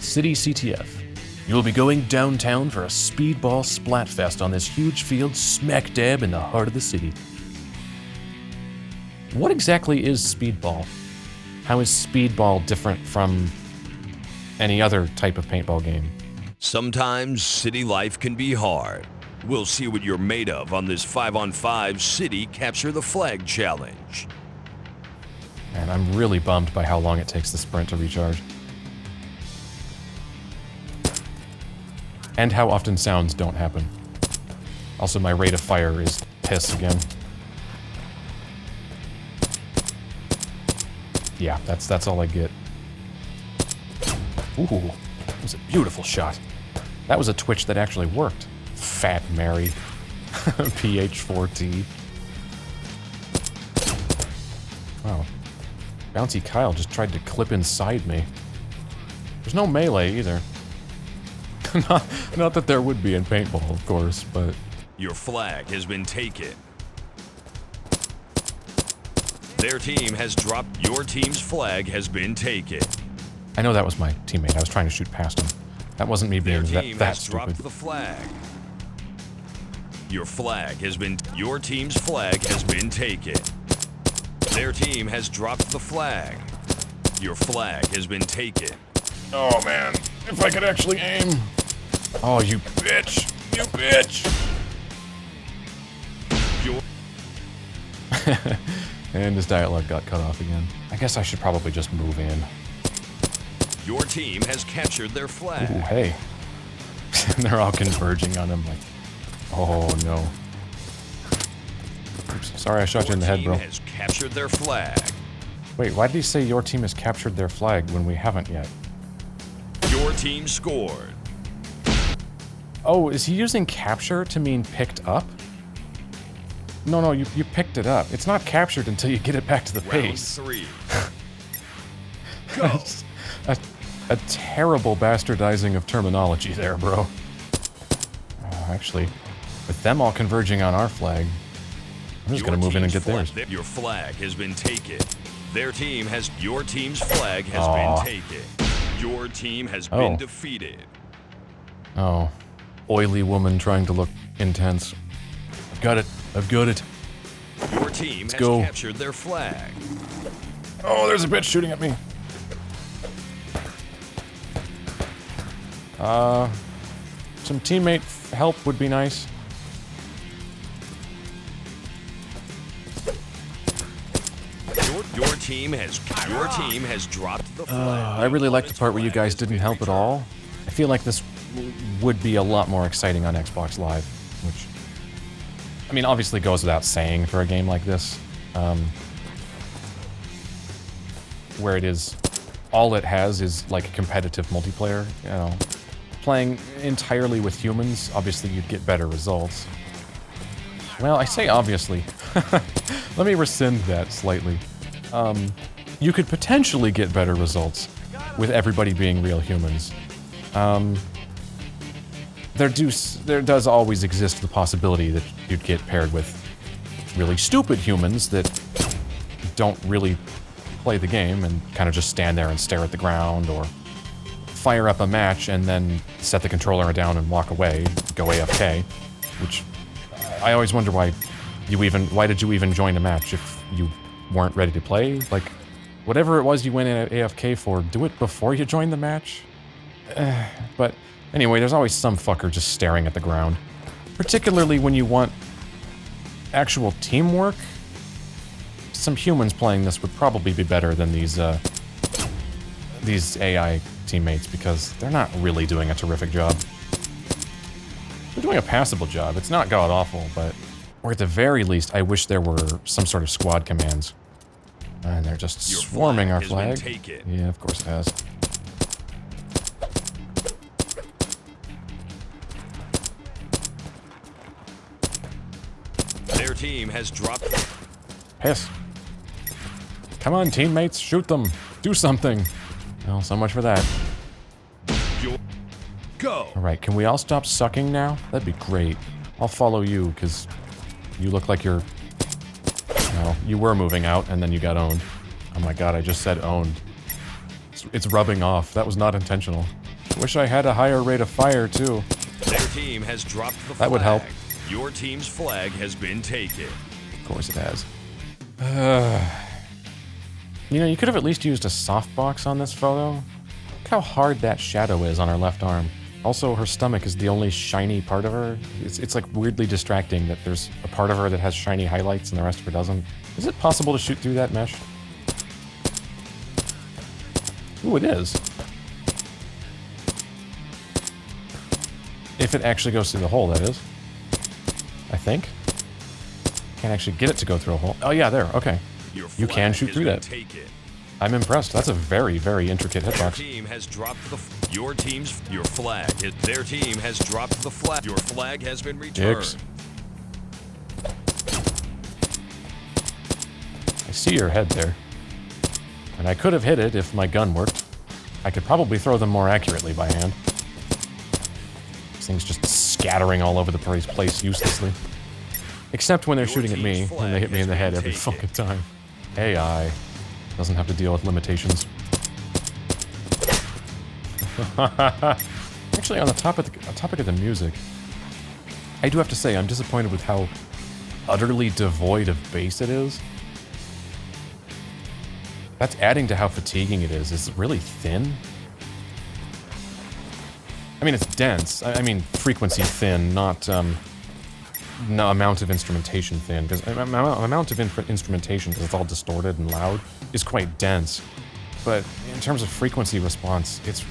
City CTF. You will be going downtown for a speedball splatfest on this huge field smack dab in the heart of the city. What exactly is speedball? How is speedball different from any other type of paintball game? Sometimes city life can be hard. We'll see what you're made of on this 5-on-5 City Capture the Flag Challenge. Man, I'm really bummed by how long it takes the sprint to recharge. And how often sounds don't happen. Also, my rate of fire is piss again. Yeah, that's all I get. Ooh, that was a beautiful shot. That was a twitch that actually worked. Fat Mary. PH4T. Wow. Bouncy Kyle just tried to clip inside me. There's no melee either. Not that there would be in paintball, of course, but... Your flag has been taken. Their team has dropped. Your team's flag has been taken. I know that was my teammate. I was trying to shoot past him. That wasn't me being Their team that has stupid. dropped the flag. Your flag has been... Your team's flag has been taken. Their team has dropped the flag. Your flag has been taken. Oh man, if I could actually aim. Oh, you bitch. You bitch. Your... And his dialogue got cut off again. I guess I should probably just move in. Your team has captured their flag. Ooh, hey. They're all converging on him like, oh no. Oops, sorry I shot you in the head, bro. Your team has captured their flag. Wait, why did he say your team has captured their flag when we haven't yet? Your team scored. Oh, is he using capture to mean picked up? No, you picked it up. It's not captured until you get it back to the base. Round 3. Go. A terrible bastardizing of terminology there, bro. Actually, with them all converging on our flag, I'm just gonna move in and get theirs. Your flag has been taken. Their team has... Your team's flag has been taken. Your team has been defeated. Oh. Oily woman trying to look intense. I've got it. I've got it. Your team has captured their flag. Oh, there's a bitch shooting at me. Some teammate help would be nice. Your team has dropped the flag. I really like the part where you guys didn't help at all. I feel like this would be a lot more exciting on Xbox Live, which, I mean, obviously goes without saying for a game like this, where it is, all it has is like competitive multiplayer. You know, playing entirely with humans, obviously you'd get better results. Well, I say obviously. Let me rescind that slightly. You could potentially get better results with everybody being real humans. There does always exist the possibility that you'd get paired with really stupid humans that don't really play the game and kind of just stand there and stare at the ground, or fire up a match and then set the controller down and walk away, go AFK, which I always wonder why did you even join a match if you weren't ready to play? Like, whatever it was you went AFK for, do it before you join the match? But anyway, there's always some fucker just staring at the ground. Particularly when you want actual teamwork. Some humans playing this would probably be better than these AI teammates, because they're not really doing a terrific job. They're doing a passable job. It's not god-awful, but... Or at the very least, I wish there were some sort of squad commands. And they're just swarming our flag. Yeah, of course it has. Their team has dropped... Piss. Come on, teammates, shoot them. Do something. Well, so much for that. Go. Alright, can we all stop sucking now? That'd be great. I'll follow you, because you look like you're... Well, you were moving out, and then you got owned. Oh my god, I just said owned. It's rubbing off. That was not intentional. Wish I had a higher rate of fire, too. Their team has dropped the flag. That would help. Your team's flag has been taken. Of course it has. You know, you could have at least used a softbox on this photo. Look how hard that shadow is on her left arm. Also, her stomach is the only shiny part of her. It's like weirdly distracting that there's a part of her that has shiny highlights and the rest of her doesn't. Is it possible to shoot through that mesh? Ooh, it is. If it actually goes through the hole, that is. I think. Can't actually get it to go through a hole. Oh yeah, there, okay. You can shoot through that. I'm impressed. That's a very, very intricate hitbox. Their team has dropped your flag. Their team has dropped the flag. Your flag has been returned. Dicks. I see your head there. And I could have hit it if my gun worked. I could probably throw them more accurately by hand. This thing's just scattering all over the place uselessly. Except when they're shooting at me, and they hit me in the head every fucking time. AI doesn't have to deal with limitations. Actually, on the topic of the music, I do have to say I'm disappointed with how utterly devoid of bass it is. That's adding to how fatiguing it is. It's really thin. I mean, it's dense. I mean, frequency thin, not no amount of instrumentation thin. Because amount of instrumentation, because it's all distorted and loud, is quite dense. But in terms of frequency response, it's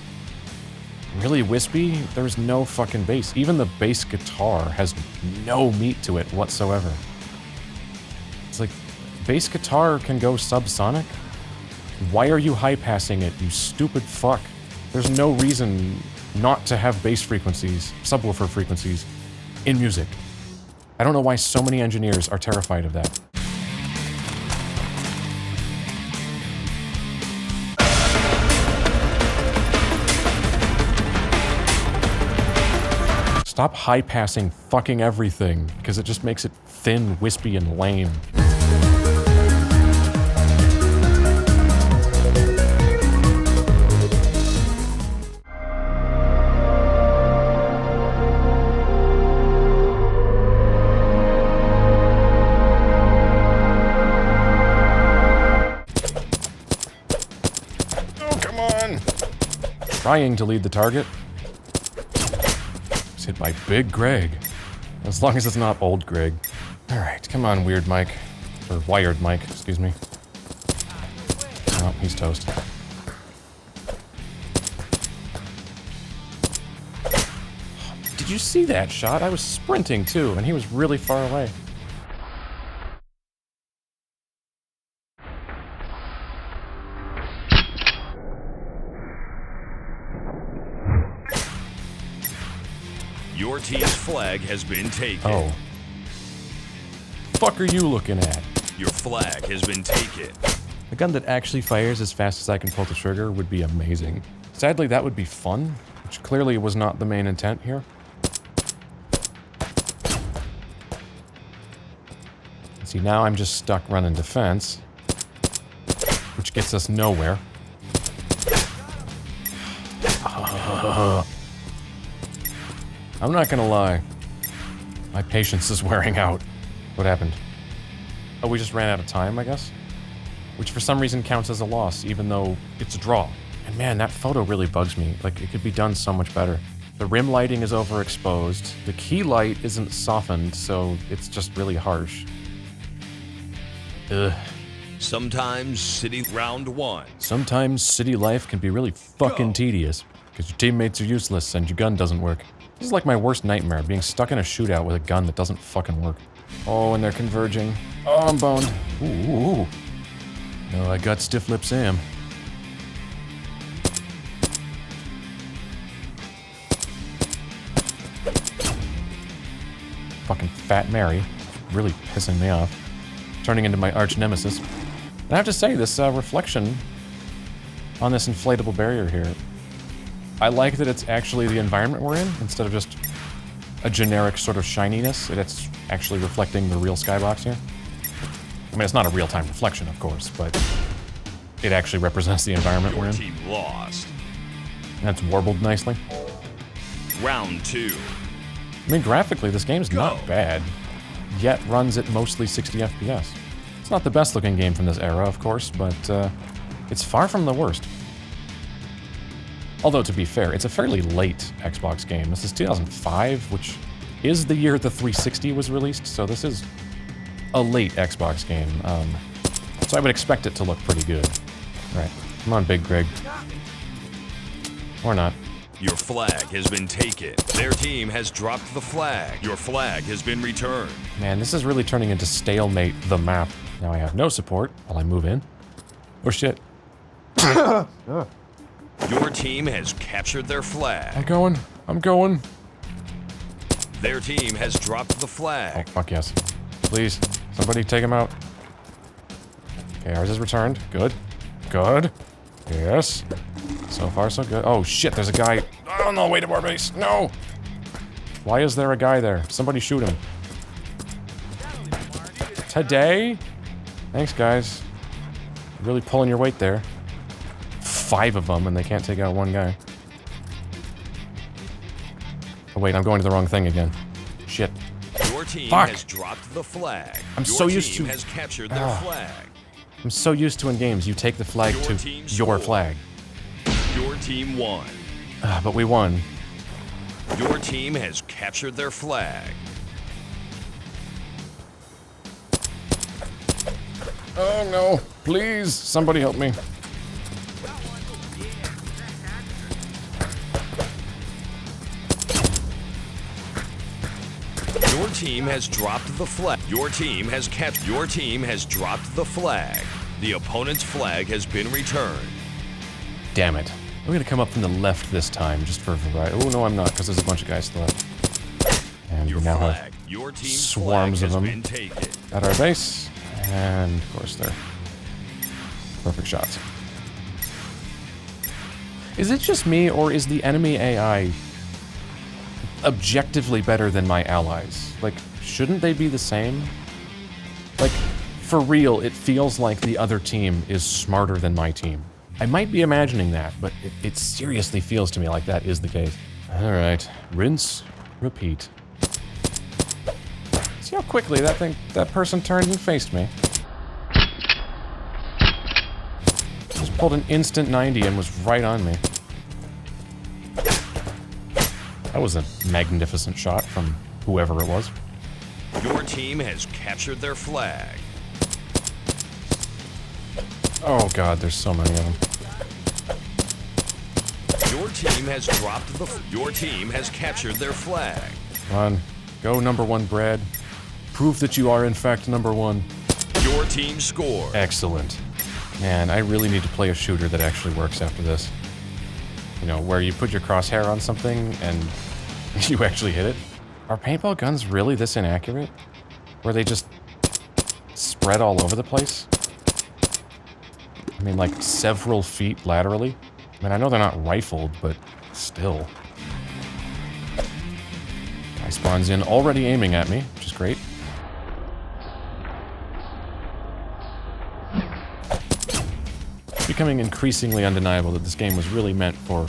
really wispy. There's no fucking bass. Even the bass guitar has no meat to it whatsoever. It's like, bass guitar can go subsonic? Why are you high-passing it, you stupid fuck? There's no reason not to have bass frequencies, subwoofer frequencies, in music. I don't know why so many engineers are terrified of that. Stop high-passing fucking everything, because it just makes it thin, wispy, and lame. Trying to lead the target. It's hit by Big Greg. As long as it's not old Greg. Alright, come on, weird Mike. Or wired Mike, excuse me. Oh, he's toast. Did you see that shot? I was sprinting too, and he was really far away. Your team's flag has been taken. Oh. Fuck are you looking at? Your flag has been taken. A gun that actually fires as fast as I can pull the trigger would be amazing. Sadly, that would be fun, which clearly was not the main intent here. See, now I'm just stuck running defense, which gets us nowhere. I'm not gonna lie. My patience is wearing out. What happened? Oh, we just ran out of time, I guess? Which for some reason counts as a loss, even though it's a draw. And man, that photo really bugs me. Like, it could be done so much better. The rim lighting is overexposed. The key light isn't softened, so it's just really harsh. Ugh. Sometimes city round one. Sometimes city life can be really fucking tedious, because your teammates are useless and your gun doesn't work. This is like my worst nightmare, being stuck in a shootout with a gun that doesn't fucking work. Oh, and they're converging. Oh, I'm boned. Ooh. No, I got stiff lip Sam. Fucking Fat Mary. Really pissing me off. Turning into my arch nemesis. And I have to say, this reflection on this inflatable barrier here, I like that it's actually the environment we're in, instead of just a generic sort of shininess. It's actually reflecting the real skybox here. I mean, it's not a real-time reflection, of course, but it actually represents the environment we're in. Team lost. That's warbled nicely. Round 2. I mean, graphically, this game's not bad, yet runs at mostly 60 FPS. It's not the best looking game from this era, of course, but it's far from the worst. Although, to be fair, it's a fairly late Xbox game. This is 2005, which is the year the 360 was released, so this is a late Xbox game. So I would expect it to look pretty good. Right. Come on, Big Greg. Or not. Your flag has been taken. Their team has dropped the flag. Your flag has been returned. Man, this is really turning into Stalemate the map. Now I have no support while I move in. Oh shit. Your team has captured their flag. I'm going. I'm going. Their team has dropped the Oh, flag. fuck yes. Please, somebody take him out. Okay, ours is returned. Good. Good. Yes. So far, so good. Oh, shit, there's a guy on the way to our base. No! Why is there a guy there? Somebody shoot him. Today? Thanks, guys. Really pulling your weight there. 5 of them, and they can't take out one guy. Oh, wait, I'm going to the wrong thing again. Shit. Your team Fuck. has dropped the flag. I'm Your so used team to- has captured their flag. I'm so used to in games, you take the flag Your to team your scored. flag. Your team won. But we won. Your team has captured their flag. Oh no, please, somebody help me. Your team has dropped the flag. Your team has kept. Your team has dropped the flag. The opponent's flag has been returned. Damn it. I'm gonna come up from the left this time, just for variety. Oh no, I'm not, because there's a bunch of guys still left. And Your we now flag. have Your team's swarms flag of has them. been taken. at our base, and of course they're perfect shots. Is it just me, or is the enemy AI objectively better than my allies? Like, shouldn't they be the same? Like, for real, it feels like the other team is smarter than my team. I might be imagining that, but it seriously feels to me like that is the case. Alright, rinse, repeat. See how quickly that person turned and faced me? Just pulled an instant 90 and was right on me. That was a magnificent shot from whoever it was. Your team has captured their flag. Oh god, there's so many of them. Your team has dropped the. Your team has captured their flag. Come on, go number one, Brad. Prove that you are in fact number one. Your team scored. Excellent. Man, I really need to play a shooter that actually works after this. You know, where you put your crosshair on something and you actually hit it. Are paintball guns really this inaccurate? Where they just spread all over the place? I mean, like, several feet laterally? I mean, I know they're not rifled, but still. Guy spawns in already aiming at me, which is great. It's becoming increasingly undeniable that this game was really meant for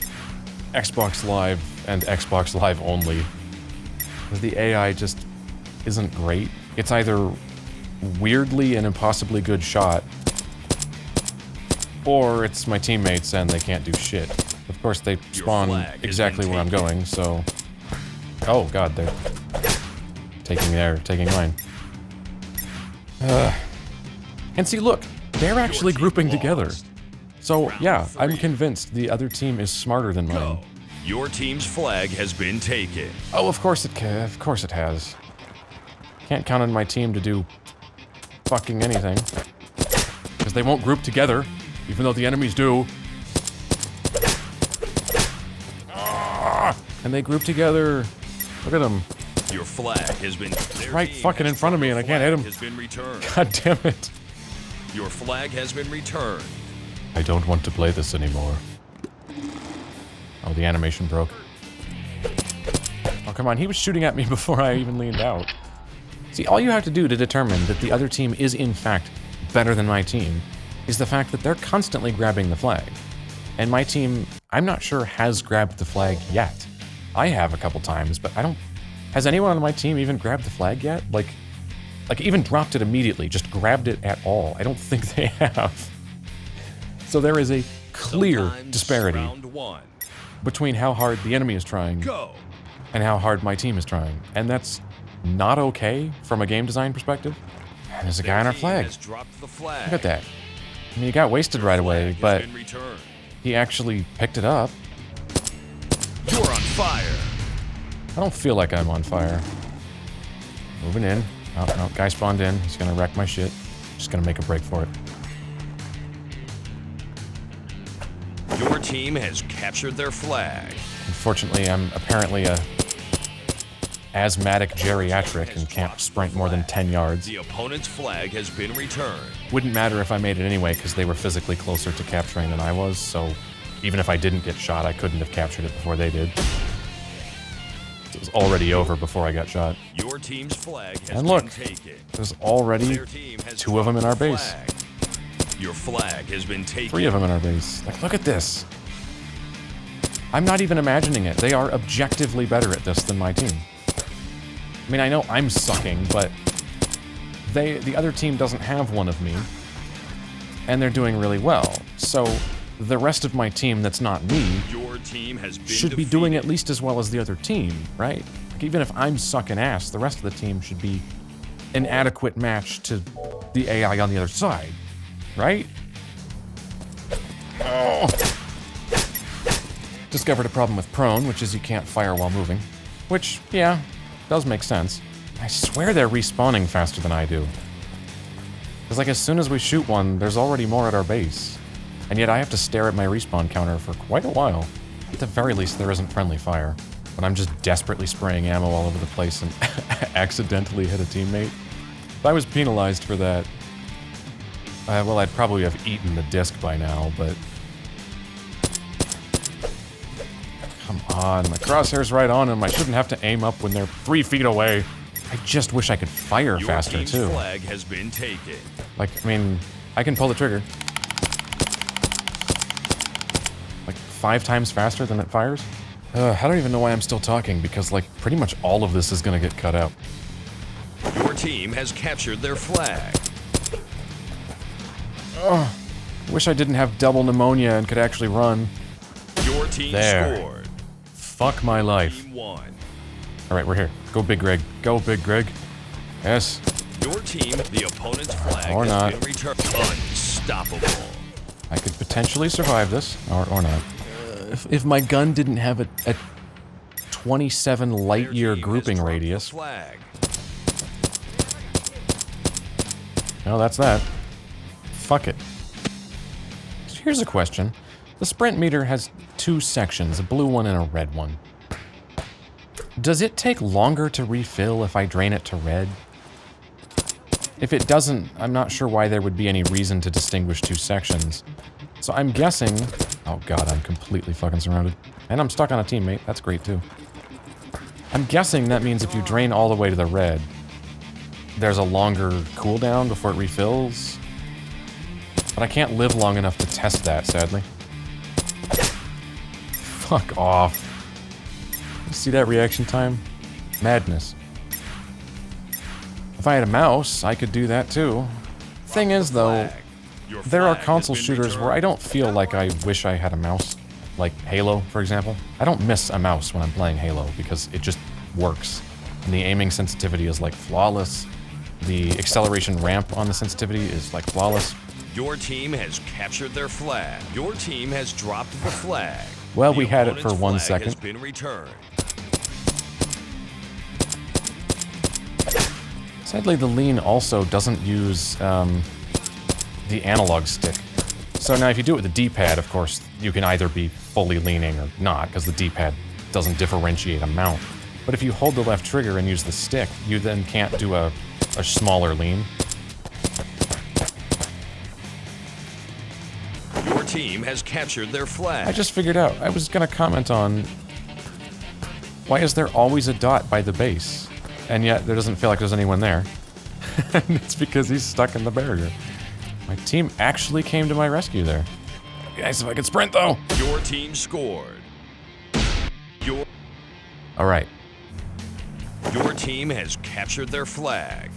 Xbox Live and Xbox Live only. Because the AI just isn't great. It's either weirdly an impossibly good shot, or it's my teammates and they can't do shit. Of course, they spawn exactly where I'm going, so... Oh god, they're taking mine. And see, look, they're actually grouping together. So, yeah, I'm convinced the other team is smarter than mine. Your team's flag has been taken. Oh, of course it can. Of course it has. Can't count on my team to do fucking anything. Because they won't group together, even though the enemies do. Ah, and they group together. Look at them. Your flag has been Right fucking in front of me and I can't hit him. Has been returned. God damn it. Your flag has been returned. I don't want to play this anymore. Oh, the animation broke. Oh, come on. He was shooting at me before I even leaned out. See, all you have to do to determine that the other team is in fact better than my team is the fact that they're constantly grabbing the flag. And my team, I'm not sure, has grabbed the flag yet. I have a couple times, but I don't... Has anyone on my team even grabbed the flag yet? Like even dropped it immediately, just grabbed it at all. I don't think they have. So there is a clear disparity between how hard the enemy is trying and how hard my team is trying. And that's not okay from a game design perspective. And there's a guy on our flag. Look at that. I mean, he got wasted right away, but he actually picked it up. You're on fire. I don't feel like I'm on fire. Moving in. Oh, no, guy spawned in. He's gonna wreck my shit. Just gonna make a break for it. Your team has captured their flag. Unfortunately, I'm apparently a asthmatic geriatric and can't sprint more than 10 yards. The opponent's flag has been returned. Wouldn't matter if I made it anyway, because they were physically closer to capturing than I was, so even if I didn't get shot, I couldn't have captured it before they did. It was already over before I got shot. Your team's flag has and look, been taken. there's already 2 of them in our base. Your flag has been taken. 3 of them in our base. Like, look at this. I'm not even imagining it. They are objectively better at this than my team. I mean, I know I'm sucking, but the other team doesn't have one of me, and they're doing really well. So the rest of my team that's not me should be doing at least as well as the other team, right? Like, even if I'm sucking ass, the rest of the team should be an adequate match to the AI on the other side, right? Oh. Discovered a problem with prone, which is you can't fire while moving. Which, yeah, does make sense. I swear they're respawning faster than I do. Because, like, as soon as we shoot one, there's already more at our base. And yet I have to stare at my respawn counter for quite a while. At the very least, there isn't friendly fire. But I'm just desperately spraying ammo all over the place and accidentally hit a teammate. If I was penalized for that, well, I'd probably have eaten the disc by now, but... Come on, my crosshair's right on them. I shouldn't have to aim up when they're 3 feet away. I just wish I could fire faster, too. Your team's flag has been taken. Like, I mean, I can pull the trigger. Like, 5 times faster than it fires? I don't even know why I'm still talking, because, like, pretty much all of this is gonna get cut out. Your team has captured their flag. Oh, wish I didn't have double pneumonia and could actually run. Your team scored. Fuck my life. Team won. Alright, we're here. Go, Big Greg. Go, Big Greg. Yes. Your team, the opponent's flag or has not. been returned. Unstoppable. I could potentially survive this, or not. If my gun didn't have a 27 light-year grouping radius... Flag. Well, that's that. Fuck it. So here's a question. The sprint meter has 2 sections, a blue one and a red one. Does it take longer to refill if I drain it to red? If it doesn't, I'm not sure why there would be any reason to distinguish 2 sections. So I'm guessing... Oh god, I'm completely fucking surrounded. And I'm stuck on a teammate, that's great too. I'm guessing that means if you drain all the way to the red, there's a longer cooldown before it refills. But I can't live long enough to test that, sadly. Fuck off. See that reaction time? Madness. If I had a mouse, I could do that too. Thing is, though, there are console shooters where I don't feel like I wish I had a mouse. Like Halo, for example. I don't miss a mouse when I'm playing Halo because it just works. And the aiming sensitivity is like flawless. The acceleration ramp on the sensitivity is like flawless. Your team has captured their flag. Your team has dropped the flag. Well, we had it for 1 second. Has been returned. Sadly, the lean also doesn't use the analog stick. So now if you do it with the D-pad, of course, you can either be fully leaning or not, because the D-pad doesn't differentiate amount. But if you hold the left trigger and use the stick, you then can't do a smaller lean. Your team has captured their flag. I just figured out, I was gonna comment on why is there always a dot by the base? And yet there doesn't feel like there's anyone there. And it's because he's stuck in the barrier. My team actually came to my rescue there. Guys, if I could sprint, though. Your team scored. All right. Your team has captured their flag.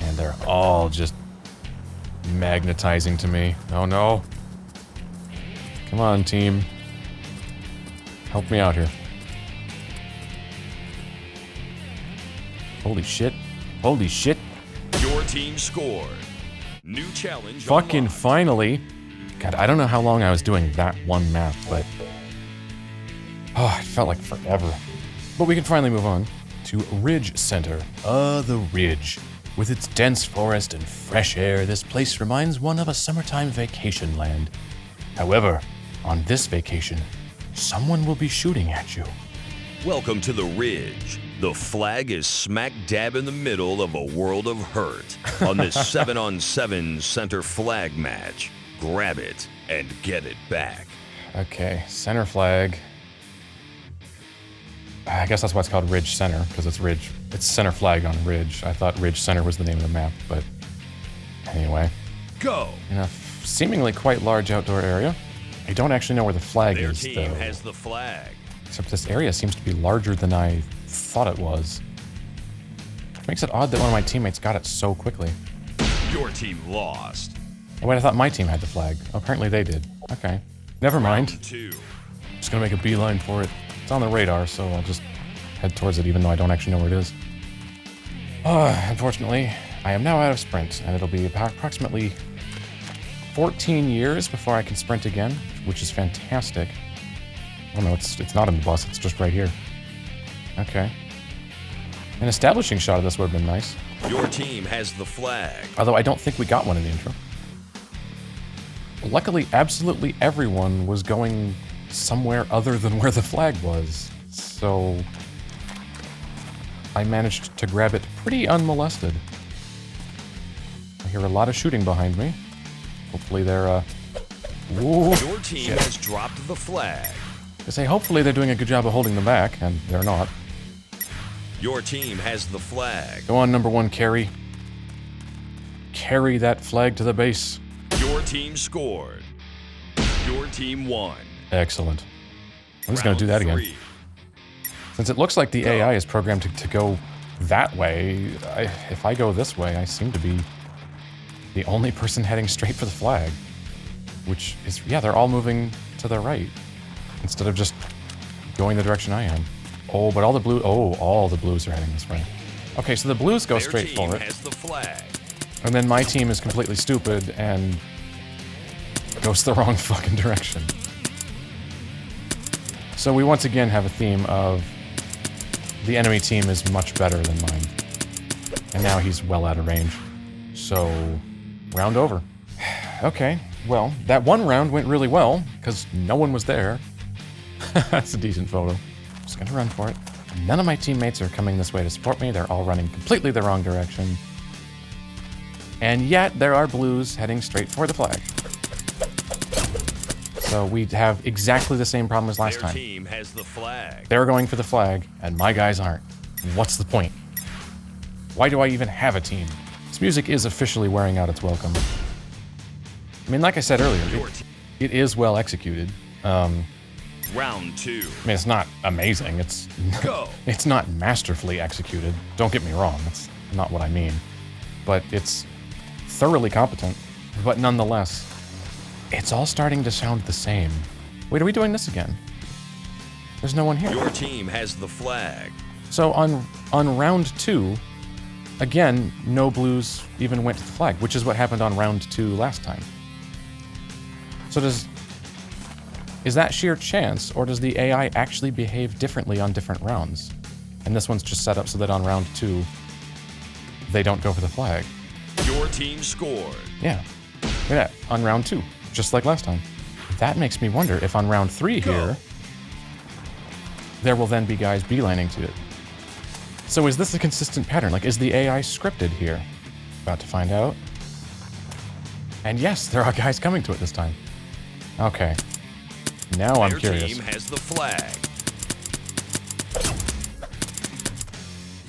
And they're all just magnetizing to me. Oh, no. Come on, team. Help me out here. Holy shit. Holy shit. Your team scored. New challenge. Fucking unlocked. finally. God, I don't know how long I was doing that one map, but... Oh, it felt like forever. But we can finally move on to Ridge Center. The Ridge. With its dense forest and fresh air, this place reminds one of a summertime vacation land. However, on this vacation, someone will be shooting at you. Welcome to the Ridge. The flag is smack dab in the middle of a world of hurt on this 7-on-7 center flag match. Grab it and get it back. Okay, center flag. I guess that's why it's called Ridge Center, because it's Ridge. It's center flag on Ridge. I thought Ridge Center was the name of the map, but anyway. Go. In a seemingly quite large outdoor area. I don't actually know where the flag Their is, team though. has the flag. Except this area seems to be larger than I thought it was. Which makes it odd that one of my teammates got it so quickly. Your team lost. Oh, wait, I thought my team had the flag. Apparently they did. Okay. Never mind. Round 2. Just gonna make a beeline for it. It's on the radar, so I'll just head towards it even though I don't actually know where it is. Unfortunately, I am now out of sprint, and it'll be approximately 14 years before I can sprint again, which is fantastic. Oh no, it's not in the bus, it's just right here. Okay. An establishing shot of this would have been nice. Your team has the flag. Although I don't think we got one in the intro. Luckily, absolutely everyone was going somewhere other than where the flag was, so I managed to grab it pretty unmolested. I hear a lot of shooting behind me. Hopefully they're, Whoa, Your team has dropped the flag. I say hopefully they're doing a good job of holding them back, and they're not. Your team has the flag. Go on, number 1, carry. Carry that flag to the base. Your team scored. Your team won. Excellent. I'm just gonna do that again. Since it looks like the AI is programmed to go that way, if I go this way, I seem to be the only person heading straight for the flag. Which is, yeah, they're all moving to the right, instead of just going the direction I am. Oh, but all the blues are heading this way. Okay, so the blues go straight for it. Has the flag. And then my team is completely stupid and goes the wrong fucking direction. So we once again have a theme of the enemy team is much better than mine. And now he's well out of range. So, round over. Okay, well, that one round went really well, because no one was there. That's a decent photo. Just gonna run for it. None of my teammates are coming this way to support me. They're all running completely the wrong direction. And yet, there are blues heading straight for the flag. So we have exactly the same problem as last Their time. team has the flag. They're going for the flag, and my guys aren't. What's the point? Why do I even have a team? This music is officially wearing out its welcome. I mean, like I said earlier, it is well executed. Round 2. I mean, it's not amazing. It's Go. it's not masterfully executed. Don't get me wrong. That's not what I mean. But it's thoroughly competent. But nonetheless, it's all starting to sound the same. Wait, are we doing this again? There's no one here. Your team has the flag. So on round 2, again, no blues even went to the flag, which is what happened on round 2 last time. So is that sheer chance, or does the AI actually behave differently on different rounds? And this one's just set up so that on round 2, they don't go for the flag. Your team scored. Yeah, look at that, on round 2, just like last time. That makes me wonder if on round 3 here, there will then be guys beelining to it. So is this a consistent pattern? Like, is the AI scripted here? About to find out. And yes, there are guys coming to it this time. Okay. Now I'm curious. Their team has the flag.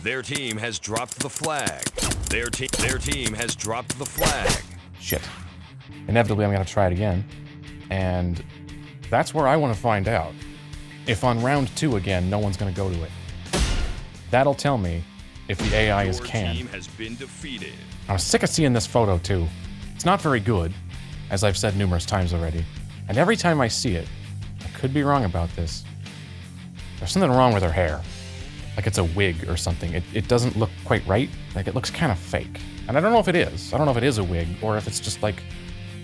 Their team has dropped the flag. Their team has dropped the flag. Shit. Inevitably, I'm gonna try it again. And that's where I want to find out. If on round 2 again, no one's going to go to it. That'll tell me if the AI is canned. Your team has been defeated. I'm sick of seeing this photo too. It's not very good, as I've said numerous times already. And every time I see it, I could be wrong about this. There's something wrong with her hair. Like it's a wig or something. It doesn't look quite right. Like it looks kind of fake. And I don't know if it is. I don't know if it is a wig or if it's just like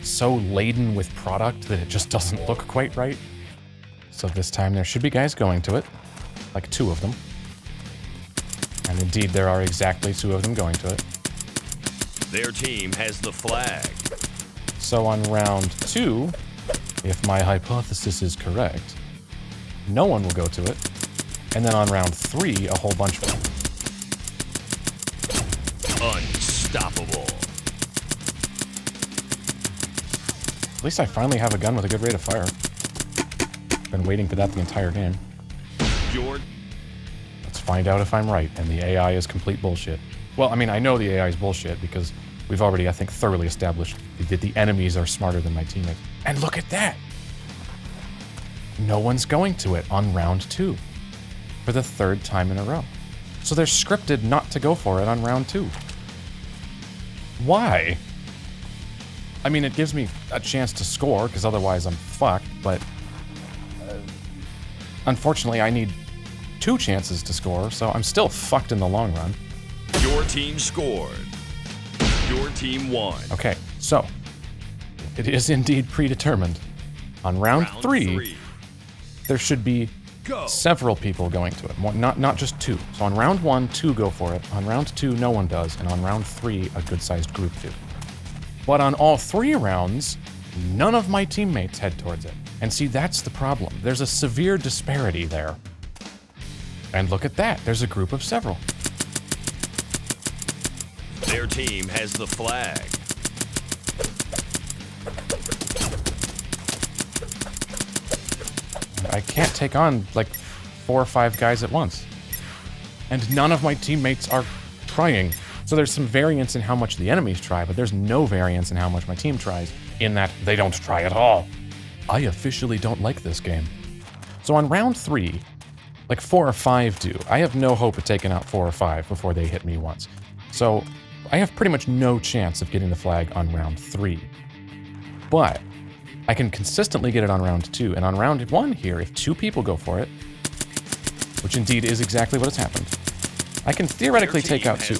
so laden with product that it just doesn't look quite right. So this time there should be guys going to it. Like 2 of them. And indeed there are exactly 2 of them going to it. Their team has the flag. So on round 2, if my hypothesis is correct, no one will go to it. And then on round 3, a whole bunch will. Unstoppable. At least I finally have a gun with a good rate of fire. Been waiting for that the entire game. Let's find out if I'm right and the AI is complete bullshit. Well, I mean, I know the AI is bullshit because we've already, I think, thoroughly established that the enemies are smarter than my teammates. And look at that! No one's going to it on round 2 for the 3rd time in a row. So they're scripted not to go for it on round 2. Why? I mean, it gives me a chance to score, because otherwise I'm fucked, but unfortunately I need 2 chances to score, so I'm still fucked in the long run. Your team scored. Your team won. Okay, so it is indeed predetermined. On round 3, there should be several people going to it, not just 2. So on round 1, 2 go for it. On round 2, no one does, and on round 3, a good-sized group do. But on all 3 rounds, none of my teammates head towards it. And see, that's the problem. There's a severe disparity there. And look at that, there's a group of several. Their team has the flag. I can't take on like 4 or 5 guys at once. And none of my teammates are trying. So there's some variance in how much the enemies try, but there's no variance in how much my team tries, in that they don't try at all. I officially don't like this game. So on round 3, like 4 or 5 do. I have no hope of taking out 4 or 5 before they hit me once. So I have pretty much no chance of getting the flag on round 3. But I can consistently get it on round 2, and on round 1 here, if 2 people go for it, which indeed is exactly what has happened, I can theoretically take out 2.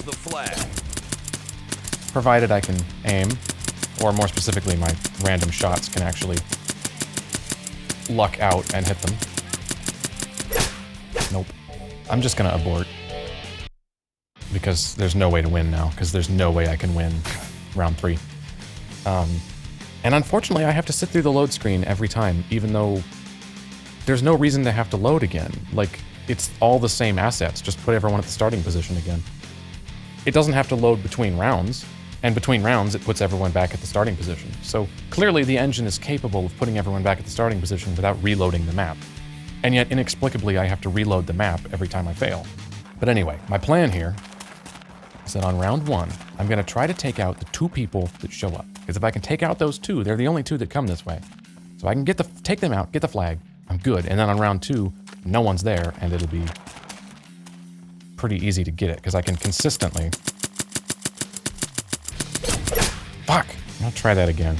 Provided I can aim, or more specifically, my random shots can actually luck out and hit them. Nope. I'm just gonna abort. Because there's no way to win now, because there's no way I can win round 3. And unfortunately, I have to sit through the load screen every time, even though there's no reason to have to load again. Like, it's all the same assets, just put everyone at the starting position again. It doesn't have to load between rounds, and between rounds it puts everyone back at the starting position. So clearly the engine is capable of putting everyone back at the starting position without reloading the map. And yet, inexplicably, I have to reload the map every time I fail. But anyway, my plan here is that on round 1, I'm going to try to take out the 2 people that show up. Because if I can take out those 2, they're the only 2 that come this way. So I can take them out, get the flag, I'm good. And then on round 2, no one's there, and it'll be pretty easy to get it, because I can consistently... Fuck! I'll try that again.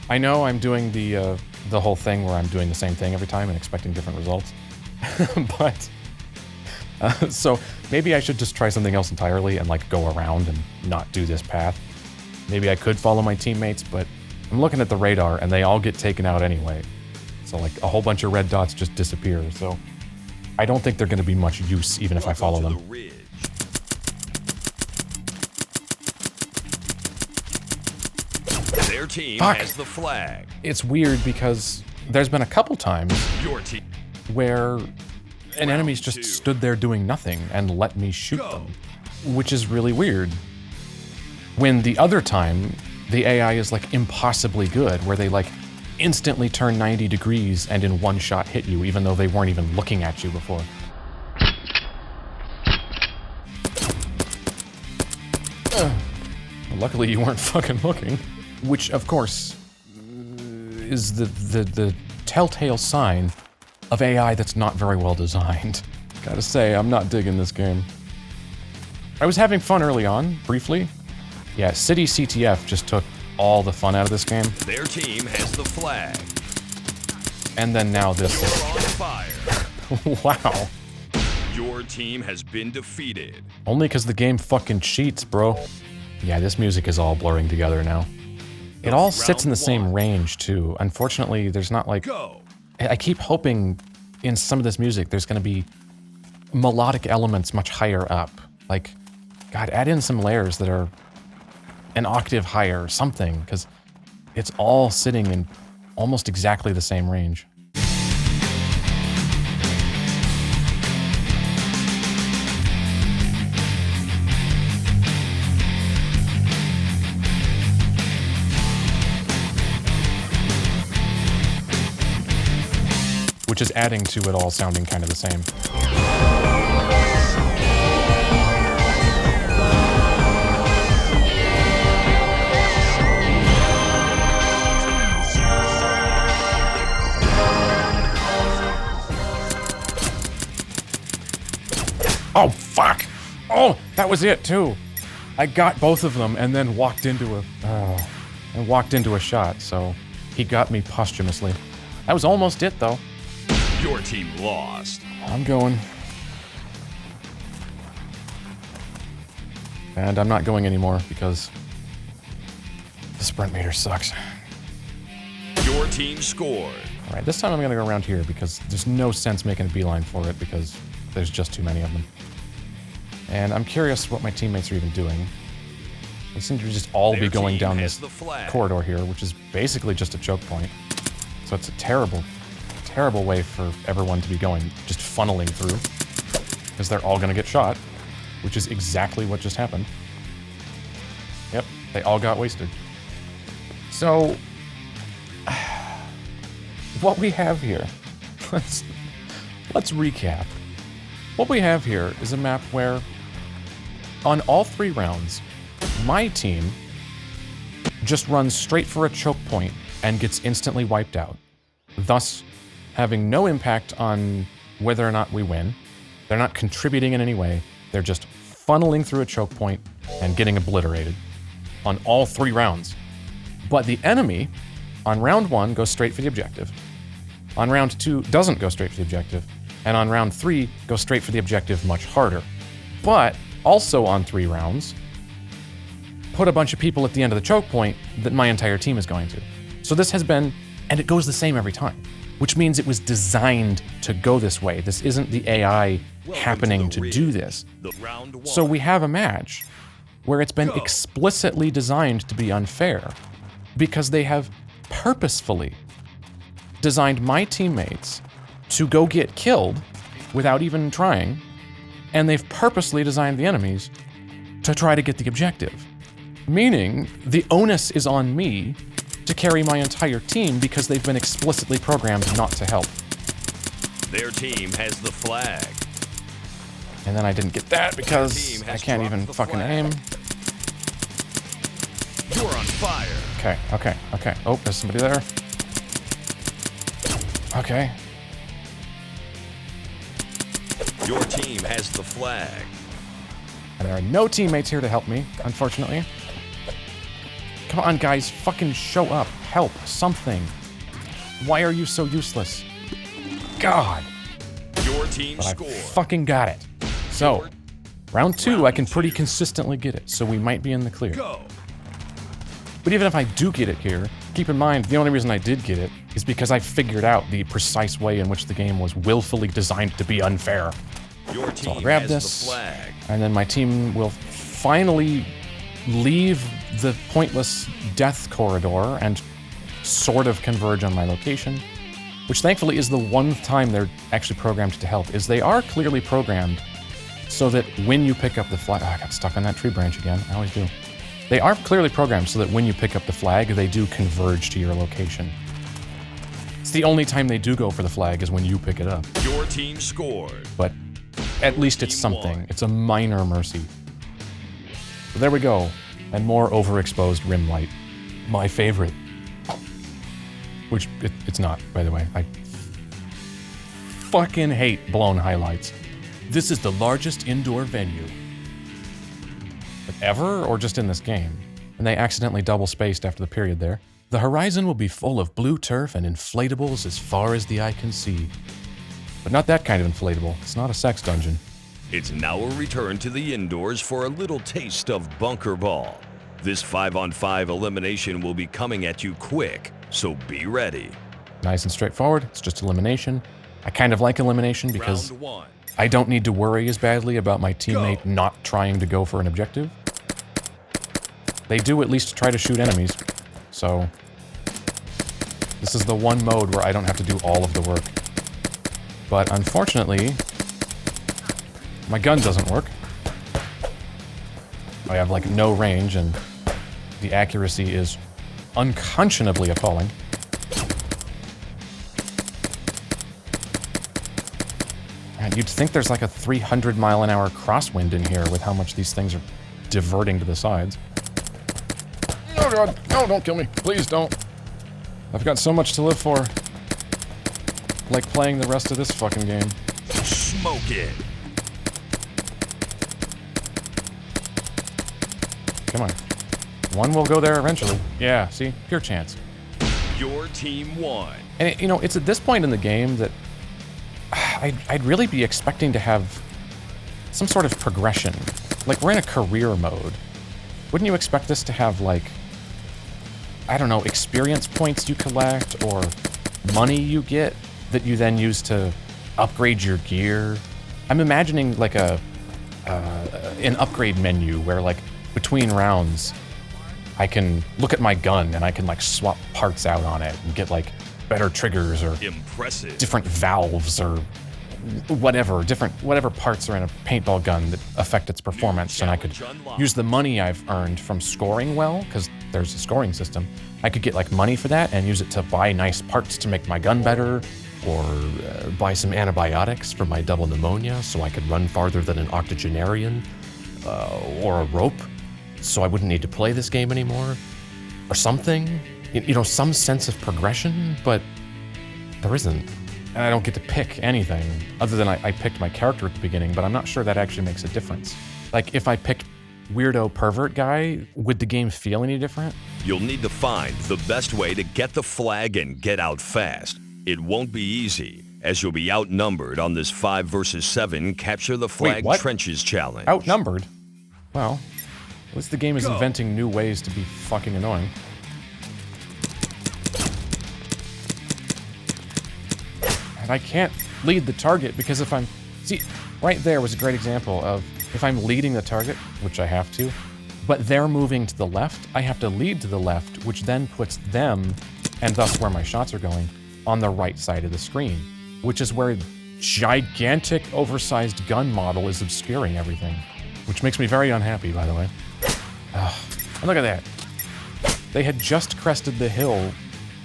I know I'm doing the whole thing where I'm doing the same thing every time and expecting different results. But... so maybe I should just try something else entirely and like go around and not do this path. Maybe I could follow my teammates, but I'm looking at the radar and they all get taken out anyway. So like a whole bunch of red dots just disappear, so I don't think they're going to be much use even if I follow them. Their team has the flag. It's weird because there's been a couple times where an enemy's just stood there doing nothing and let me shoot them, which is really weird. When the other time, the AI is like impossibly good, where they like instantly turn 90 degrees and in one shot hit you, even though they weren't even looking at you before. Luckily you weren't fucking looking. Which, of course, is the telltale sign of AI that's not very well designed. Gotta say, I'm not digging this game. I was having fun early on, briefly. Yeah, City CTF just took all the fun out of this game. Their team has the flag. And then now this. You're on fire. Wow. Your team has been defeated. Only because the game fucking cheats, bro. Yeah, this music is all blurring together now. It all sits in the same range, too. Unfortunately, there's not like... Go. I keep hoping in some of this music there's gonna be melodic elements much higher up. Like, God, add in some layers that are an octave higher or something, because it's all sitting in almost exactly the same range. Which is adding to it all sounding kind of the same. Oh, fuck! Oh, that was it, too! I got both of them and then walked into a shot, so he got me posthumously. That was almost it, though. Your team lost. I'm going. And I'm not going anymore because the sprint meter sucks. Your team scored. Alright, this time I'm gonna go around here because there's no sense making a beeline for it because there's just too many of them. And I'm curious what my teammates are even doing. They seem to just all be going down this corridor here, which is basically just a choke point. So it's a terrible way for everyone to be going, just funneling through. Because they're all gonna get shot, which is exactly what just happened. Yep, they all got wasted. So, what we have here, let's recap. What we have here is a map where, on all 3 rounds, my team just runs straight for a choke point and gets instantly wiped out, thus having no impact on whether or not we win. They're not contributing in any way. They're just funneling through a choke point and getting obliterated on all 3 rounds. But the enemy, on round 1, goes straight for the objective. On round 2, doesn't go straight for the objective. And on round 3, goes straight for the objective much harder. But also on 3 rounds, put a bunch of people at the end of the choke point that my entire team is going to. So this has been, and it goes the same every time, which means it was designed to go this way. This isn't the AI happening to do this. So we have a match where it's been explicitly designed to be unfair because they have purposefully designed my teammates to go get killed without even trying, and they've purposely designed the enemies to try to get the objective. Meaning, the onus is on me to carry my entire team because they've been explicitly programmed not to help. Their team has the flag. And then I didn't get that because I can't even fucking aim. You're on fire. Okay. Oh, there's somebody there. Okay. Your team has the flag. And there are no teammates here to help me, unfortunately. Come on, guys, fucking show up. Help, something. Why are you so useless? God. Your team But scored. I fucking got it. So, round 2, I can pretty consistently get it, so we might be in the clear. Go. But even if I do get it here, keep in mind, the only reason I did get it is because I figured out the precise way in which the game was willfully designed to be unfair. Your team So I'll grab has this, the flag. and then my team will finally leave the pointless death corridor and sort of converge on my location, which thankfully is the one time they're actually programmed to help, is they are clearly programmed so that when you pick up the flag... Oh, I got stuck on that tree branch again. I always do. They are clearly programmed so that when you pick up the flag, they do converge to your location. It's the only time they do go for the flag is when you pick it up. Your team scored. But at least it's something. It's a minor mercy. So there we go. And more overexposed rim light. My favorite. Which it's not, by the way. I fucking hate blown highlights. This is the largest indoor venue. But ever, or just in this game? And they accidentally double-spaced after the period there. The horizon will be full of blue turf and inflatables as far as the eye can see. But not that kind of inflatable. It's not a sex dungeon. It's now a return to the indoors for a little taste of bunker ball. This 5-on-5 elimination will be coming at you quick, so be ready. Nice and straightforward. It's just elimination. I kind of like elimination because I don't need to worry as badly about my teammate not trying to go for an objective. They do at least try to shoot enemies, so this is the one mode where I don't have to do all of the work. But unfortunately, my gun doesn't work. I have like no range and the accuracy is unconscionably appalling. And you'd think there's like a 300-mile-an-hour crosswind in here with how much these things are diverting to the sides. Oh god, no, don't kill me. Please don't. I've got so much to live for. Like playing the rest of this fucking game. Smoke it. Come on. One will go there eventually. Yeah, see? Pure chance. Your team won. And, you know, it's at this point in the game that I'd really be expecting to have some sort of progression. Like, we're in a career mode. Wouldn't you expect this to have, like, I don't know, experience points you collect or money you get that you then use to upgrade your gear? I'm imagining, like, an upgrade menu where, like, between rounds, I can look at my gun and I can, like, swap parts out on it and get, like, better triggers or different valves or whatever parts are in a paintball gun that affect its performance, and I could use the money I've earned from scoring well, because there's a scoring system. I could get like money for that and use it to buy nice parts to make my gun better, or buy some antibiotics for my double pneumonia so I could run farther than an octogenarian, or a rope so I wouldn't need to play this game anymore, or something. You know, some sense of progression, but there isn't. And I don't get to pick anything, other than I picked my character at the beginning, but I'm not sure that actually makes a difference. Like, if I picked weirdo pervert guy, would the game feel any different? You'll need to find the best way to get the flag and get out fast. It won't be easy, as you'll be outnumbered on this 5 versus 7 Capture the Flag Trenches challenge. Outnumbered? Well, at least the game is inventing new ways to be fucking annoying. And I can't lead the target because if I'm... See, right there was a great example of if I'm leading the target, which I have to, but they're moving to the left, I have to lead to the left, which then puts them, and thus where my shots are going, on the right side of the screen, which is where gigantic oversized gun model is obscuring everything, which makes me very unhappy, by the way. And look at that. They had just crested the hill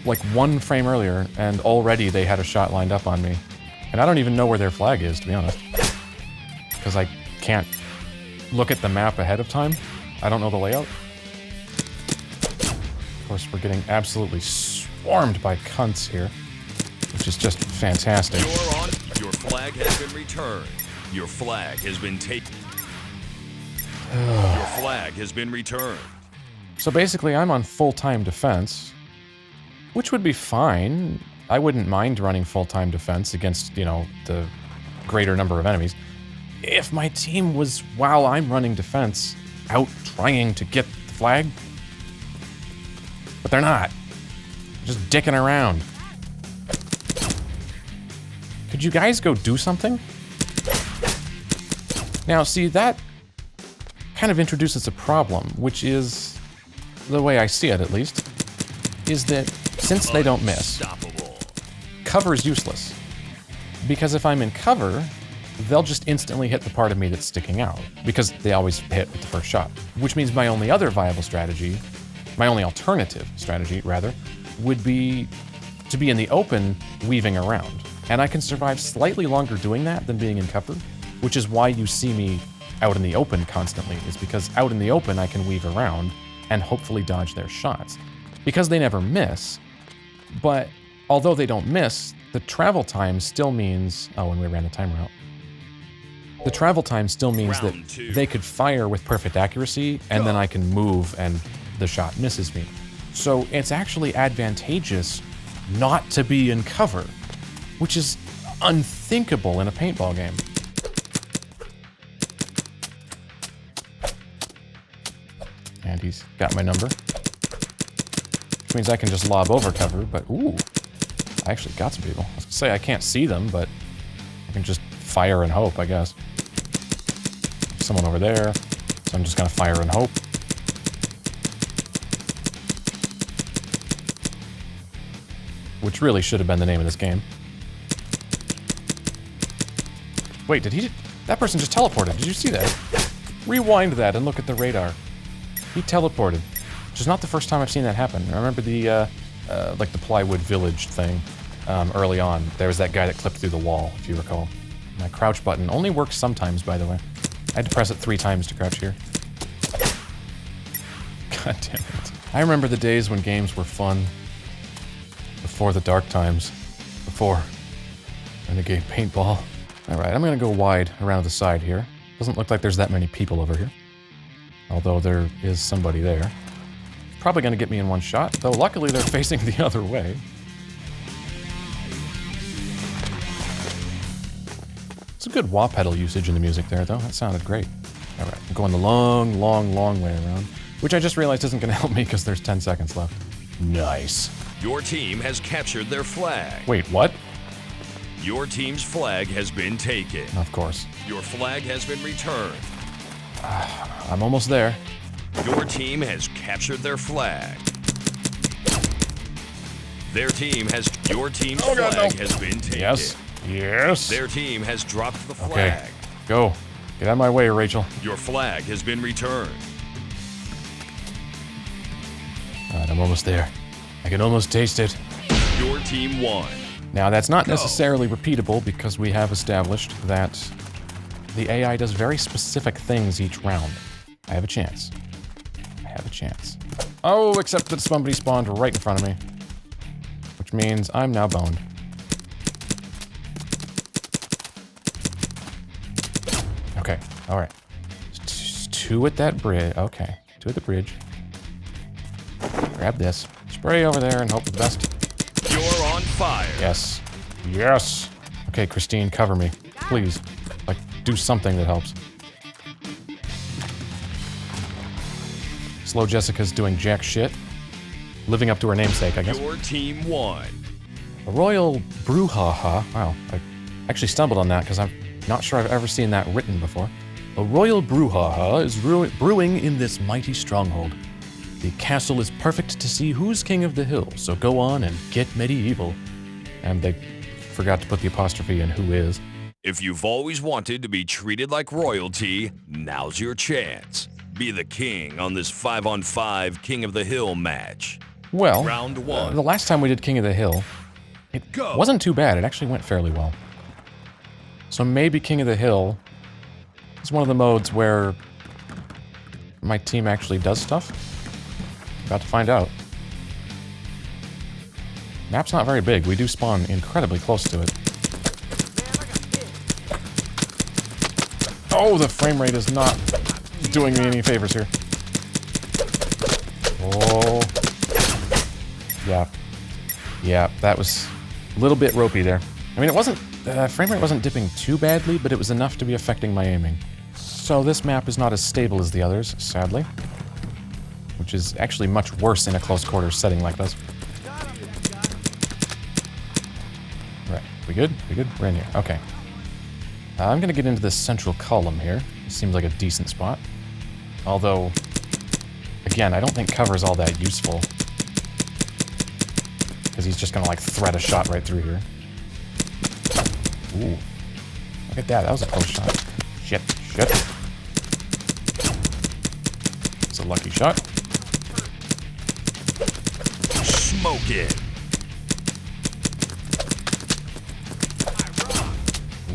like 1 frame earlier, and already they had a shot lined up on me. And I don't even know where their flag is, to be honest. Because I can't look at the map ahead of time. I don't know the layout. Of course, we're getting absolutely swarmed by cunts here, which is just fantastic. You're on. Your flag has been returned. Your flag has been taken. Your flag has been returned. So basically, I'm on full-time defense, which would be fine. I wouldn't mind running full-time defense against, you know, the greater number of enemies. If my team was, while I'm running defense, out trying to get the flag. But they're not. They're just dicking around. Could you guys go do something? Now, see, that kind of introduces a problem, which is, the way I see it at least, is that since they don't miss, cover is useless. Because if I'm in cover, they'll just instantly hit the part of me that's sticking out, because they always hit with the first shot. Which means my only other viable strategy, my only alternative strategy, rather, would be to be in the open, weaving around. And I can survive slightly longer doing that than being in cover, which is why you see me out in the open constantly, is because out in the open I can weave around and hopefully dodge their shots. Because they never miss, But although they don't miss, the travel time still means... Oh, and we ran the timer out. The travel time still means that they could fire with perfect accuracy, and then I can move and the shot misses me. So it's actually advantageous not to be in cover, which is unthinkable in a paintball game. And he's got my number. Which means I can just lob over cover, but ooh, I actually got some people. I was gonna say I can't see them, but I can just fire and hope, I guess. Someone over there, so I'm just gonna fire and hope. Which really should have been the name of this game. Wait, that person just teleported, did you see that? Rewind that and look at the radar. He teleported, which is not the first time I've seen that happen. I remember the, like the plywood village thing early on. There was that guy that clipped through the wall, if you recall. My crouch button only works sometimes, by the way. I had to press it 3 times to crouch here. God damn it. I remember the days when games were fun. Before the dark times. Before Renegade Paintball. Alright, I'm gonna go wide around the side here. Doesn't look like there's that many people over here. Although there is somebody there. Probably gonna get me in one shot, though luckily they're facing the other way. Some good wah pedal usage in the music there, though. That sounded great. Alright, I'm going the long, long, long way around. Which I just realized isn't gonna help me because there's 10 seconds left. Nice. Your team has captured their flag. Wait, what? Your team's flag has been taken. Of course. Your flag has been returned. I'm almost there. Your team has captured their flag. Your team's flag has been taken. Yes. Yes. Their team has dropped the flag. Okay. Go. Get out of my way, Rachel. Your flag has been returned. Alright, I'm almost there. I can almost taste it. Your team won. Now, that's not necessarily repeatable because we have established that the AI does very specific things each round. I have a chance. I have a chance. Oh, except that somebody spawned right in front of me. Which means I'm now boned. Okay, alright. 2 at that bridge. Okay, 2 at the bridge. Grab this. Spray over there and hope for the best. You're on fire. Yes. Yes! Okay, Christine, cover me. Please. Like, do something that helps. Slow Jessica's doing jack shit. Living up to her namesake, I guess. Your team won. A royal brouhaha. Wow, I actually stumbled on that because I'm not sure I've ever seen that written before. A royal brouhaha is brewing in this mighty stronghold. The castle is perfect to see who's king of the hill, so go on and get medieval. And they forgot to put the apostrophe in who is. If you've always wanted to be treated like royalty, now's your chance. Be the king on this 5-on-5 King of the Hill match. Well, Round 1. The last time we did King of the Hill, it wasn't too bad. It actually went fairly well. So maybe King of the Hill is one of the modes where my team actually does stuff. About to find out. Map's not very big. We do spawn incredibly close to it. Oh, the frame rate is not doing me any favors here. Oh. Yeah. Yeah, that was a little bit ropey there. I mean, it wasn't... frame rate wasn't dipping too badly, but it was enough to be affecting my aiming. So this map is not as stable as the others, sadly. Which is actually much worse in a close quarters setting like this. Right, we good? We good? We're in here, okay. I'm gonna get into this central column here. It seems like a decent spot. Although, again, I don't think cover is all that useful. Because he's just gonna like thread a shot right through here. Ooh. Look at that, that was a close shot. Shit, shit. It's a lucky shot. Smoke it.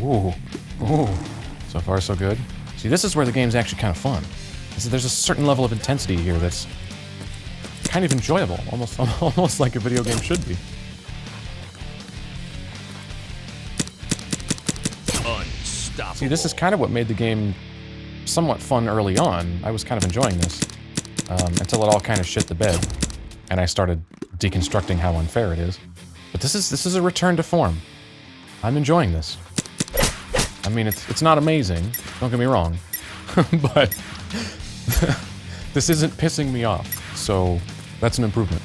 Ooh. Ooh. So far, so good. See, this is where the game's actually kind of fun. There's a certain level of intensity here that's kind of enjoyable. Almost like a video game should be. Unstoppable. See, this is kind of what made the game somewhat fun early on. I was kind of enjoying this until it all kind of shit the bed, and I started deconstructing how unfair it is. But this is a return to form. I'm enjoying this. I mean, it's not amazing. Don't get me wrong, but this isn't pissing me off. So that's an improvement.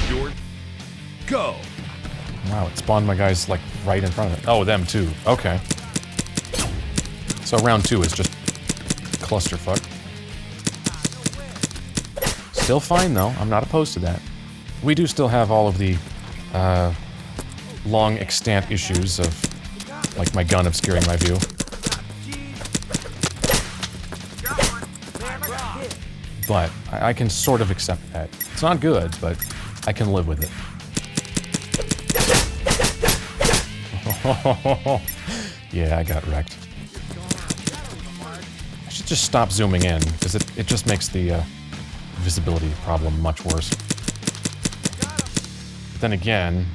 Your go. Wow, it spawned my guys like right in front of it. Oh, them too. Okay. So round 2 is just clusterfuck. Still fine though. I'm not opposed to that. We do still have all of the long extant issues of like my gun obscuring my view. But I can sort of accept that. It's not good, but I can live with it. Yeah, I got wrecked. I should just stop zooming in, because it just makes the visibility problem much worse. But then again,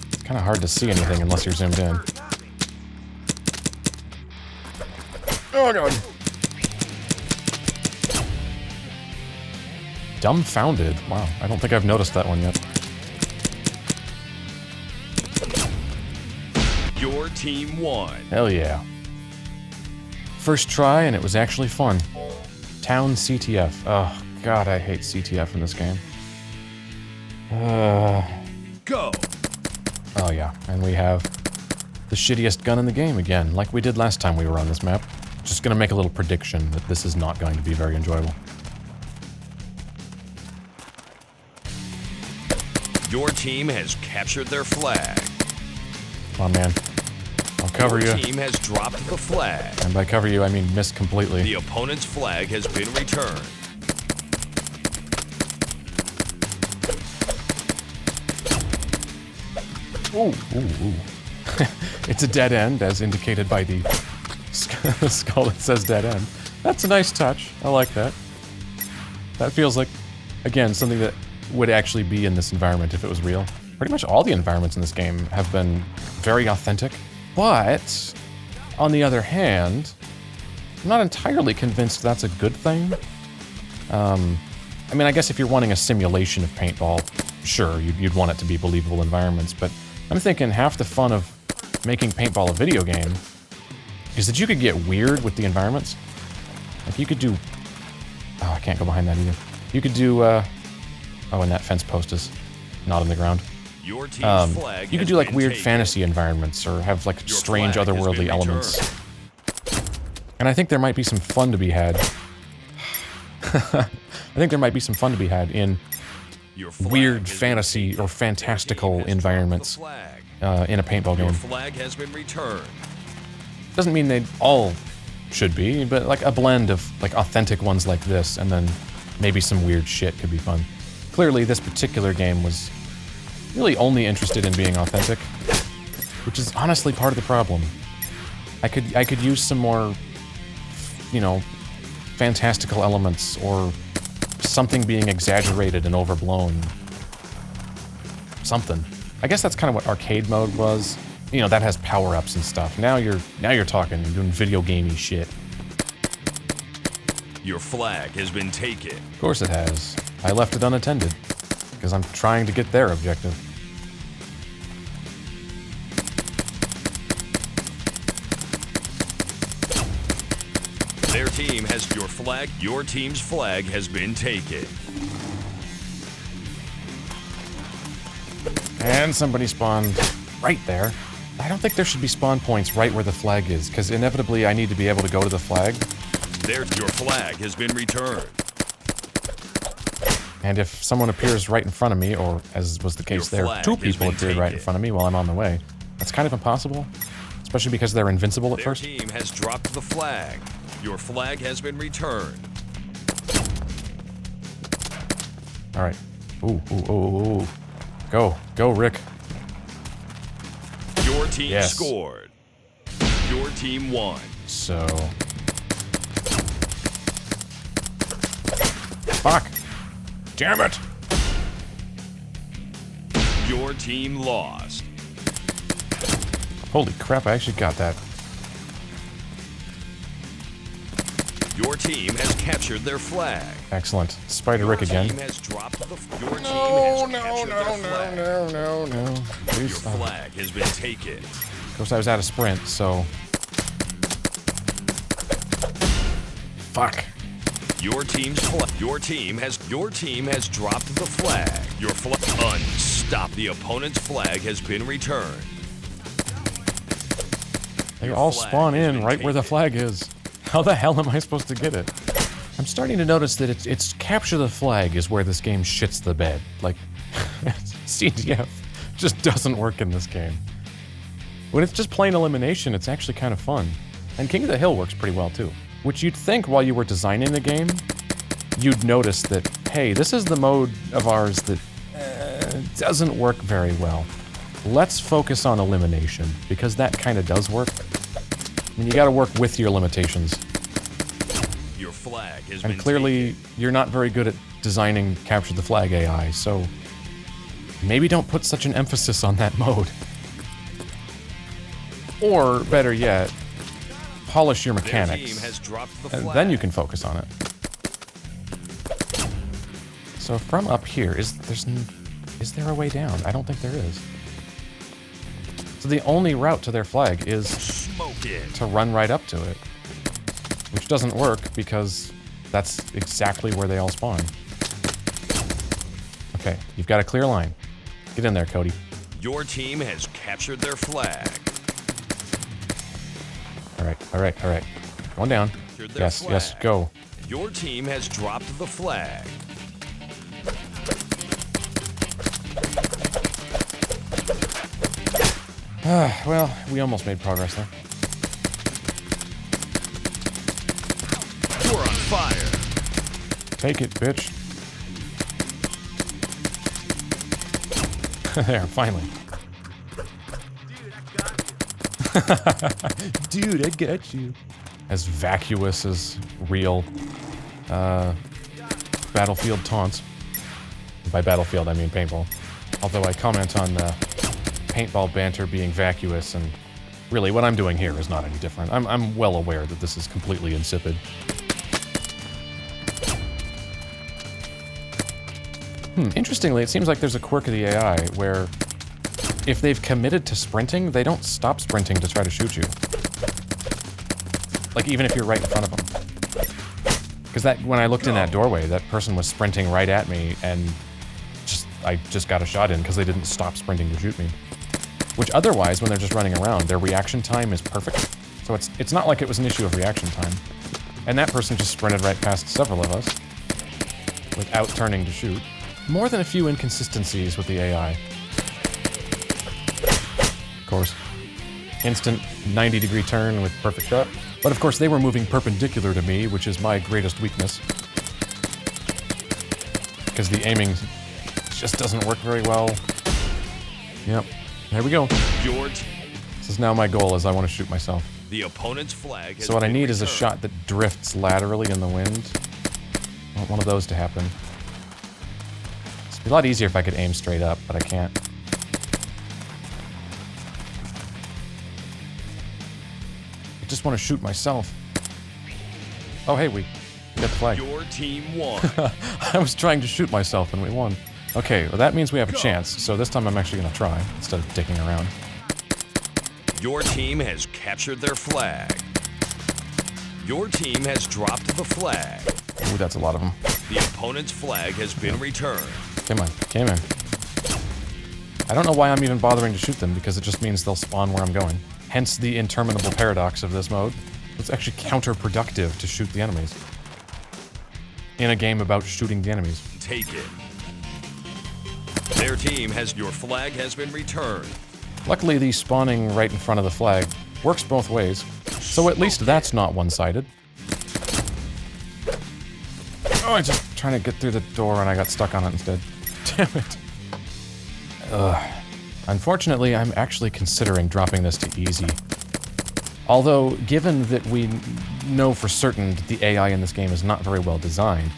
it's kind of hard to see anything unless you're zoomed in. Oh god! Dumbfounded. Wow, I don't think I've noticed that one yet. Your team won. Hell yeah. First try, and it was actually fun. Town CTF. Oh, God, I hate CTF in this game. Go. Oh, yeah. And we have the shittiest gun in the game again, like we did last time we were on this map. Just gonna make a little prediction that this is not going to be very enjoyable. Your team has captured their flag. Come on, man. I'll cover you. Your team has dropped the flag. And by cover you, I mean miss completely. The opponent's flag has been returned. Ooh, ooh, ooh. It's a dead end, as indicated by the skull that says dead end. That's a nice touch. I like that. That feels like, again, something that would actually be in this environment if it was real. Pretty much all the environments in this game have been very authentic. But, on the other hand, I'm not entirely convinced that's a good thing. I mean, I guess if you're wanting a simulation of paintball, sure, you'd want it to be believable environments, but I'm thinking half the fun of making paintball a video game is that you could get weird with the environments. Like, you could do... Oh, I can't go behind that either. You could do, Oh, and that fence post is not on the ground. Your team's flag You could do like weird fantasy environments or have like strange otherworldly elements. And I think there might be some fun to be had. I think there might be some fun to be had in weird fantasy or fantastical environments in a paintball game. Your flag has been returned. Doesn't mean they all should be, but like a blend of like authentic ones like this and then maybe some weird shit could be fun. Clearly this particular game was really only interested in being authentic, which is honestly part of the problem. I could use some more, you know, fantastical elements or something being exaggerated and overblown. Something. I guess that's kind of what arcade mode was. You know, that has power-ups and stuff. Now you're talking, you're doing video gamey shit. Your flag has been taken. Of course it has. I left it unattended because I'm trying to get their objective. Their team has your team's flag has been taken. And somebody spawned right there. I don't think there should be spawn points right where the flag is, because inevitably I need to be able to go to the flag. Your flag has been returned. And if someone appears right in front of me, or as was the case there, two people appeared right in front of me while I'm on the way, that's kind of impossible. Especially because they're invincible at first. Their team has dropped the flag. Your flag has been returned. Alright. Ooh, ooh, ooh, ooh. Go, Rick. Your team scored. Your team won. So... Fuck! Damn it! Your team lost. Holy crap, I actually got that. Your team has captured their flag. Excellent. Spider Rick again. Your team has dropped the Your team No, has no, captured no, their flag. no. Please Your stop. flag has been taken. Of course, I was out of sprint, so... Fuck. Your team has dropped the flag. Your flag unstop. The opponent's flag has been returned. They Your all flag spawn has in been right where the taken. flag is. How the hell am I supposed to get it? I'm starting to notice that it's capture the flag is where this game shits the bed. Like, CTF just doesn't work in this game. When it's just plain elimination, it's actually kind of fun. And King of the Hill works pretty well too. Which you'd think while you were designing the game, you'd notice that, hey, this is the mode of ours that doesn't work very well. Let's focus on elimination, because that kind of does work. I mean, you gotta work with your limitations. Your flag has been And clearly, taken. you're not very good at designing capture the flag AI, so maybe don't put such an emphasis on that mode. Or, better yet, polish your Their mechanics, team has dropped the and flag. then you can focus on it. So from up here, is there a way down? I don't think there is. So the only route to their flag is Smoke it. to run right up to it. Which doesn't work because that's exactly where they all spawn. Okay, you've got a clear line. Get in there, Cody. Your team has captured their flag. Alright. One down. Captured their Yes, flag. go. Your team has dropped the flag. Well, we almost made progress there. You're on fire. Take it, bitch. There, finally. Dude, I got you. As vacuous as real Battlefield taunts. By Battlefield, I mean Paintball. Although I comment on Paintball banter being vacuous, and really what I'm doing here is not any different. I'm well aware that this is completely insipid. Interestingly, it seems like there's a quirk of the AI where if they've committed to sprinting, they don't stop sprinting to try to shoot you. Like, even if you're right in front of them. Because when I looked in that doorway, that person was sprinting right at me, and I just got a shot in because they didn't stop sprinting to shoot me. Which otherwise, when they're just running around, their reaction time is perfect. So it's not like it was an issue of reaction time. And that person just sprinted right past several of us without turning to shoot. More than a few inconsistencies with the AI. Of course. Instant 90-degree turn with perfect shot. But of course, they were moving perpendicular to me, which is my greatest weakness. Because the aiming just doesn't work very well. Yep. There we go. George, This is now my goal, is I want to shoot myself. the opponent's flag has So what I been need is a returned. shot that drifts laterally in the wind. I want one of those to happen. It'd be a lot easier if I could aim straight up, but I can't. I just want to shoot myself. Oh, hey, we got the flag. Your team won. I was trying to shoot myself and we won. Okay, well that means we have a chance, so this time I'm actually going to try, instead of dicking around. Your team has captured their flag. Your team has dropped the flag. Ooh, that's a lot of them. The opponent's flag has been returned. Come on, came in. I don't know why I'm even bothering to shoot them, because it just means they'll spawn where I'm going. Hence the interminable paradox of this mode. It's actually counterproductive to shoot the enemies. In a game about shooting the enemies. Take it. Their team has your flag has been returned. Luckily, the spawning right in front of the flag works both ways, so at least that's not one-sided. Oh, I just trying to get through the door and I got stuck on it instead. Damn it. Ugh. Unfortunately, I'm actually considering dropping this to easy. Although, given that we know for certain that the AI in this game is not very well designed,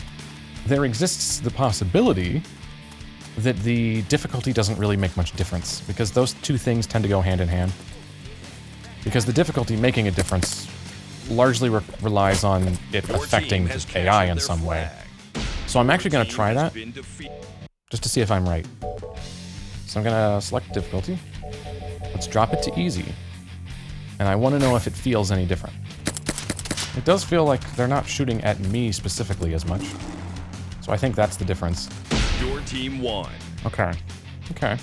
there exists the possibility that the difficulty doesn't really make much difference, because those two things tend to go hand in hand. Because the difficulty making a difference largely relies on it affecting the AI in some way. So I'm actually going to try that, just to see if I'm right. So I'm going to select difficulty. Let's drop it to easy. And I want to know if it feels any different. It does feel like they're not shooting at me specifically as much. So I think that's the difference. Your team won. Okay. Okay.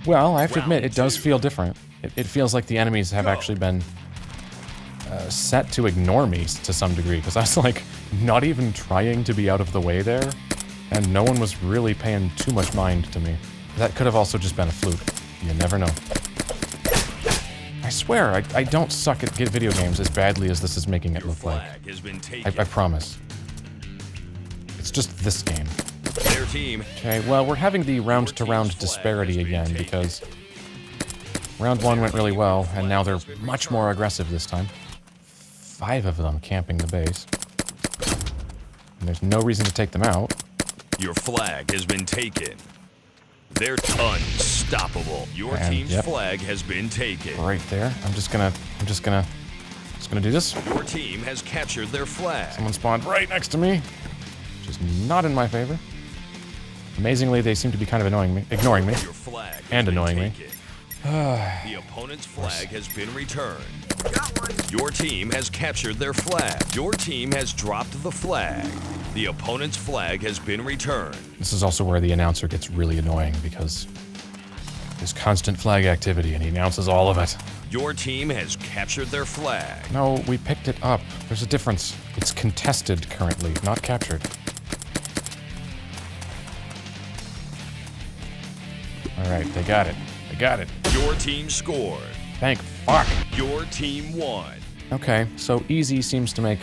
Well, I have to admit, it does feel different. It feels like the enemies have actually been set to ignore me to some degree, because I was like not even trying to be out of the way there, and no one was really paying too much mind to me. That could have also just been a fluke. You never know. I swear, I don't suck at video games as badly as this is making it look like. I promise. It's just this game. Their team. Okay, well, we're having the round-to-round disparity again, because round 1 went really well, and now they're much more aggressive this time. 5 of them camping the base. And there's no reason to take them out. Your flag has been taken. They're unstoppable. Your team's flag has been taken. Right there. I'm just gonna do this. Your team has captured their flag. Someone spawned right next to me, which is not in my favor. Amazingly, they seem to be kind of ignoring me, Your flag and annoying me. The opponent's flag has been returned. Your team has captured their flag. Your team has dropped the flag. The opponent's flag has been returned. This is also where the announcer gets really annoying, because there's constant flag activity and he announces all of it. Your team has captured their flag. No, we picked it up. There's a difference. It's contested currently, not captured. Alright, they got it. They got it. Your team scored. Thank fuck. Your team won. Okay, so easy seems to make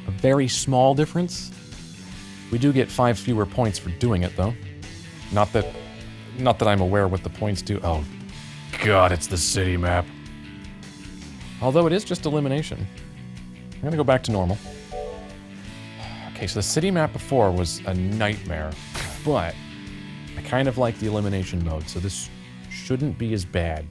a very small difference. We do get 5 fewer points for doing it, though. Not that I'm aware what the points do. Oh, God, it's the city map. Although it is just elimination. I'm gonna go back to normal. Okay, so the city map before was a nightmare, but I kind of like the elimination mode, so this shouldn't be as bad.